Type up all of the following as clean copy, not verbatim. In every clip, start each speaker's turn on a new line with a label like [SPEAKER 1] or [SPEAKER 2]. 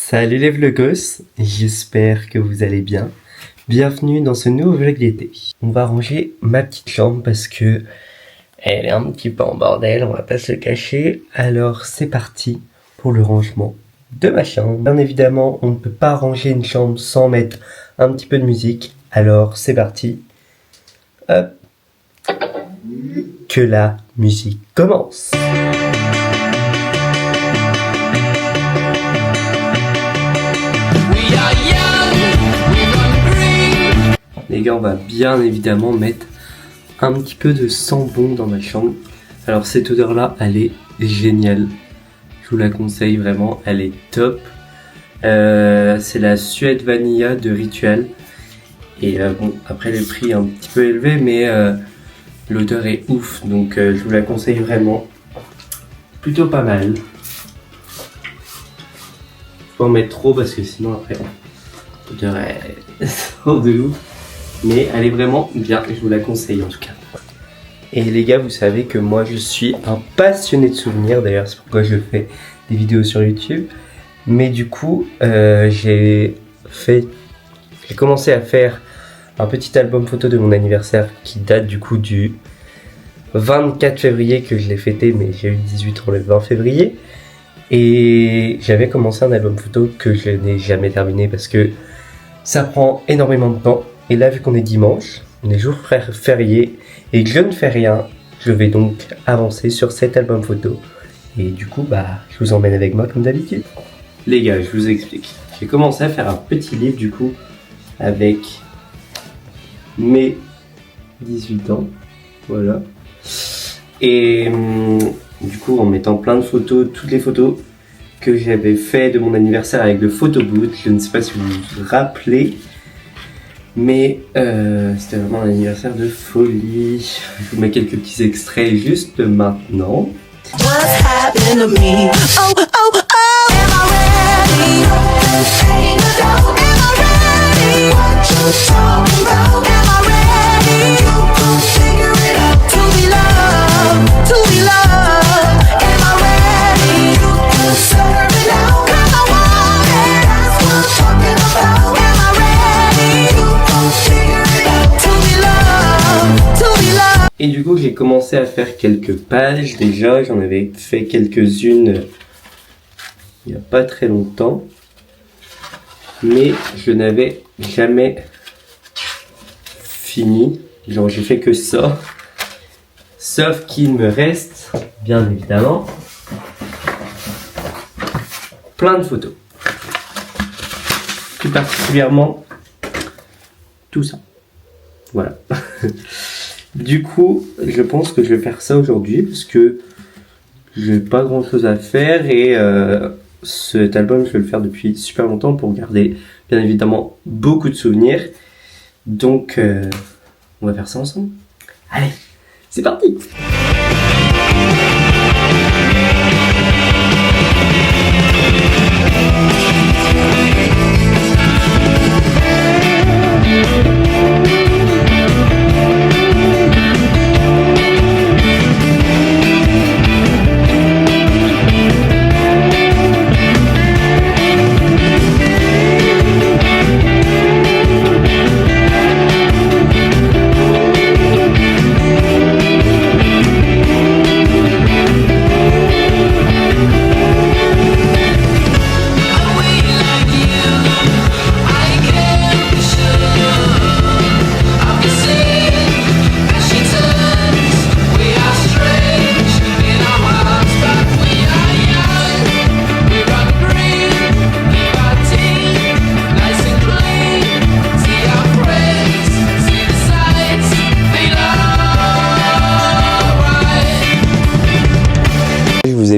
[SPEAKER 1] Salut les vlogos, j'espère que vous allez bien. Bienvenue dans ce nouveau vlog d'été. On va ranger ma petite chambre parce que elle est un petit peu en bordel, on va pas se le cacher. Alors c'est parti pour le rangement de ma chambre. Bien évidemment, on ne peut pas ranger une chambre sans mettre un petit peu de musique. Alors c'est parti. Hop. Que la musique commence. Les gars, on va bien évidemment mettre un petit peu de sambon dans ma chambre. Alors cette odeur là, elle est géniale. Je vous la conseille vraiment, elle est top. C'est la Suède Vanilla de Ritual. Et bon, après le prix est un petit peu élevé, mais l'odeur est ouf. Donc je vous la conseille vraiment. Plutôt pas mal. Faut en mettre trop parce que sinon après l'odeur est sort de ouf. Mais elle est vraiment bien, je vous la conseille en tout cas. Et les gars, vous savez que moi je suis un passionné de souvenirs, d'ailleurs c'est pourquoi je fais des vidéos sur YouTube. Mais du coup, j'ai commencé à faire un petit album photo de mon anniversaire qui date du coup du 24 février que je l'ai fêté, mais j'ai eu 18 ans le 20 février. Et j'avais commencé un album photo que je n'ai jamais terminé parce que ça prend énormément de temps. Et là, vu qu'on est dimanche, on est jour férié et que je ne fais rien, je vais donc avancer sur cet album photo. Et du coup, je vous emmène avec moi comme d'habitude. Les gars, je vous explique. J'ai commencé à faire un petit livre du coup avec mes 18 ans. Voilà. Et du coup, en mettant plein de photos, toutes les photos que j'avais fait de mon anniversaire avec le photoboot. Je ne sais pas si vous vous rappelez. Mais c'était vraiment un anniversaire de folie. Je vous mets quelques petits extraits juste maintenant. Et du coup, j'ai commencé à faire quelques pages déjà. J'en avais fait quelques-unes il n'y a pas très longtemps. Mais je n'avais jamais fini. Genre, j'ai fait que ça. Sauf qu'il me reste, bien évidemment, plein de photos. Plus particulièrement, tout ça. Voilà. Du coup, je pense que je vais faire ça aujourd'hui parce que j'ai pas grand chose à faire et cet album je vais le faire depuis super longtemps pour garder bien évidemment beaucoup de souvenirs. Donc on va faire ça ensemble. Allez, c'est parti!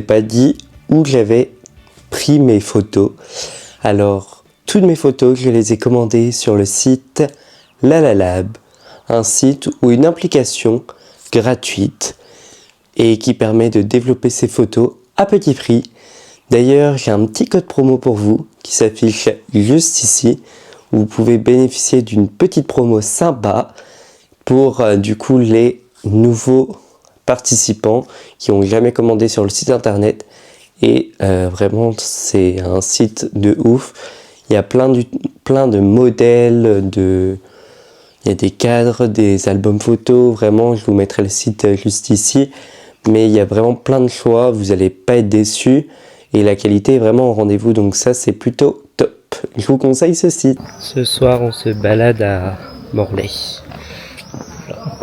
[SPEAKER 1] Pas dit où j'avais pris mes photos. Alors toutes mes photos je les ai commandées sur le site Lalalab, un site ou une application gratuite et qui permet de développer ses photos à petit prix. D'ailleurs, j'ai un petit code promo pour vous qui s'affiche juste ici où vous pouvez bénéficier d'une petite promo sympa pour du coup les nouveaux participants qui n'ont jamais commandé sur le site internet Et vraiment, c'est un site de ouf. Il y a plein de modèles, il y a des cadres, des albums photos. Vraiment, je vous mettrai le site juste ici. Mais il y a vraiment plein de choix. Vous n'allez pas être déçus. Et la qualité est vraiment au rendez-vous. Donc ça, c'est plutôt top. Je vous conseille ce site. Ce soir, on se balade à Morlaix. Voilà.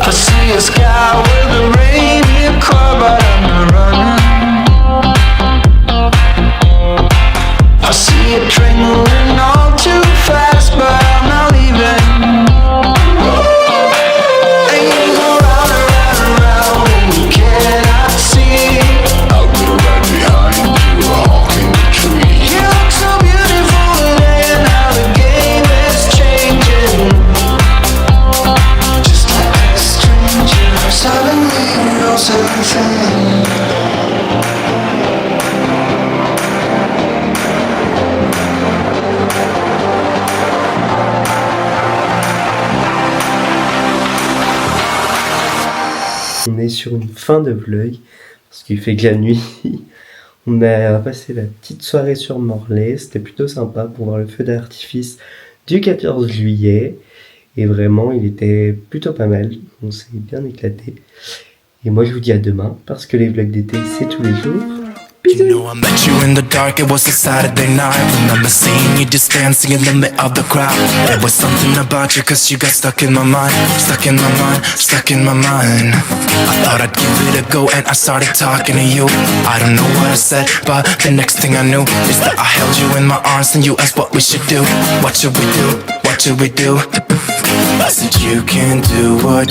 [SPEAKER 2] I see a sky with a reindeer car, but I'm running. I see a train moving all too fast, but I'm not leaving. And you go round and round and round, and you cannot see. I'll go right behind you, honking the tree. You look so beautiful today, and now the game is changing. Just like a stranger, suddenly you know something.
[SPEAKER 1] On est sur une fin de vlog, parce qu'il fait que la nuit. On a passé la petite soirée sur Morlaix, c'était plutôt sympa pour voir le feu d'artifice du 14 juillet. Et vraiment, il était plutôt pas mal, on s'est bien éclaté. Et moi je vous dis à demain, parce que les vlogs d'été c'est tous les jours.
[SPEAKER 2] You know I met you in the dark, it was a Saturday night. Remember seeing you just dancing in the middle of the crowd. There was something about you, cause you got stuck in my mind. Stuck in my mind, stuck in my mind. I thought I'd give it a go and I started talking to you. I don't know what I said, but the next thing I knew is that I held you in my arms and you asked what we should do. What should we do? What should we do? I said you can do what